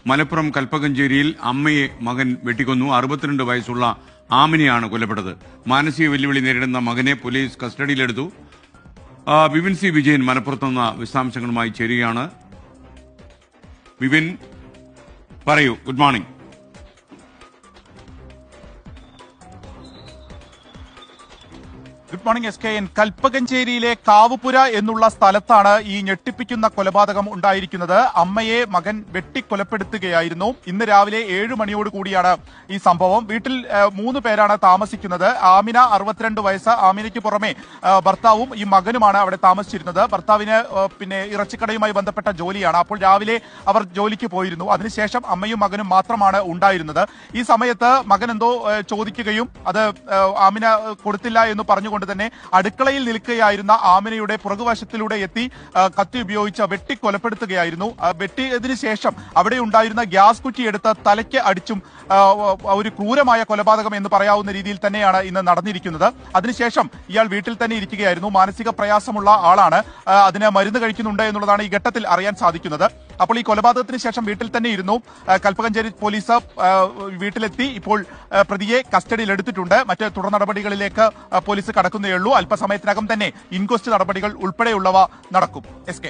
മലപ്പുറം കൽപ്പകഞ്ചേരിയിൽ അമ്മയെ മകൻ വെട്ടിക്കൊന്നു. 62 വയസ്സുള്ള ആമിനെയാണ് കൊല്ലപ്പെട്ടത്. മാനസിക വെല്ലുവിളി നേരിടുന്ന മകനെ പോലീസ് കസ്റ്റഡിയിലെടുത്തു. വിപിൻ സി വിജയൻ മലപ്പുറത്ത് നിന്ന് വിശദാംശങ്ങളുമായി ചേരുകയാണ്. വിപിൻ, പറയൂ. Good morning. Good morning SKN. കൽപ്പകഞ്ചേരിയിലെ കാവുപുര എന്നുള്ള സ്ഥലത്താണ് ഈ ഞെട്ടിപ്പിക്കുന്ന കൊലപാതകം ഉണ്ടായിരിക്കുന്നത്. അമ്മയെ മകൻ വെട്ടിക്കൊലപ്പെടുത്തുകയായിരുന്നു. ഇന്ന് രാവിലെ 7 മണിയോട് കൂടിയാണ് ഈ സംഭവം. വീട്ടിൽ 3 പേരാണ് താമസിക്കുന്നത്. ആമിന 62 വയസ്സ്. ആമിനയ്ക്ക് പുറമെ ഭർത്താവും ഈ മകനുമാണ് അവിടെ താമസിച്ചിരുന്നത്. ഭർത്താവിന് ഇറച്ചിക്കടയുമായി ബന്ധപ്പെട്ട ജോലിയാണ്. അപ്പോൾ രാവിലെ അവർ ജോലിക്ക് പോയിരുന്നു. അതിനുശേഷം അമ്മയും മകനും മാത്രമാണ് ഉണ്ടായിരുന്നത്. ഈ സമയത്ത് മകൻ എന്തോ ചോദിക്കുകയും അത് ആമിന കൊടുത്തില്ല എന്ന് പറഞ്ഞുകൊണ്ട് തന്നെ അടുക്കളയിൽ നിൽക്കുകയായിരുന്ന ആമിനയുടെ പുറകുവശത്തിലൂടെ എത്തി കത്തി ഉപയോഗിച്ച് വെട്ടിക്കൊലപ്പെടുത്തുകയായിരുന്നു. വെട്ടിയതിനു ശേഷം അവിടെ ഉണ്ടായിരുന്ന ഗ്യാസ് കുറ്റി എടുത്ത് തലയ്ക്ക് അടിച്ചും ഒരു ക്രൂരമായ കൊലപാതകം എന്ന് പറയാവുന്ന രീതിയിൽ തന്നെയാണ് ഇന്ന് നടന്നിരിക്കുന്നത്. അതിനുശേഷം ഇയാൾ വീട്ടിൽ തന്നെ ഇരിക്കുകയായിരുന്നു. മാനസിക പ്രയാസമുള്ള ആളാണ്. അതിന് മരുന്ന് കഴിക്കുന്നുണ്ട് എന്നുള്ളതാണ് ഈ ഘട്ടത്തിൽ അറിയാൻ സാധിക്കുന്നത്. അപ്പോൾ ഈ കൊലപാതകത്തിന് ശേഷം വീട്ടിൽ തന്നെ ഇരുന്നു. കൽപ്പകഞ്ചേരി പോലീസ് വീട്ടിലെത്തി ഇപ്പോൾ പ്രതിയെ കസ്റ്റഡിയിൽ എടുത്തിട്ടുണ്ട്. മറ്റ് തുടർ നടപടികളിലേക്ക് പോലീസ് കടക്കുന്നേയുള്ളൂ. അല്പസമയത്തിനകം തന്നെ ഇൻക്വസ്റ്റ് നടപടികൾ ഉൾപ്പെടെയുള്ളവ നടക്കും. SK.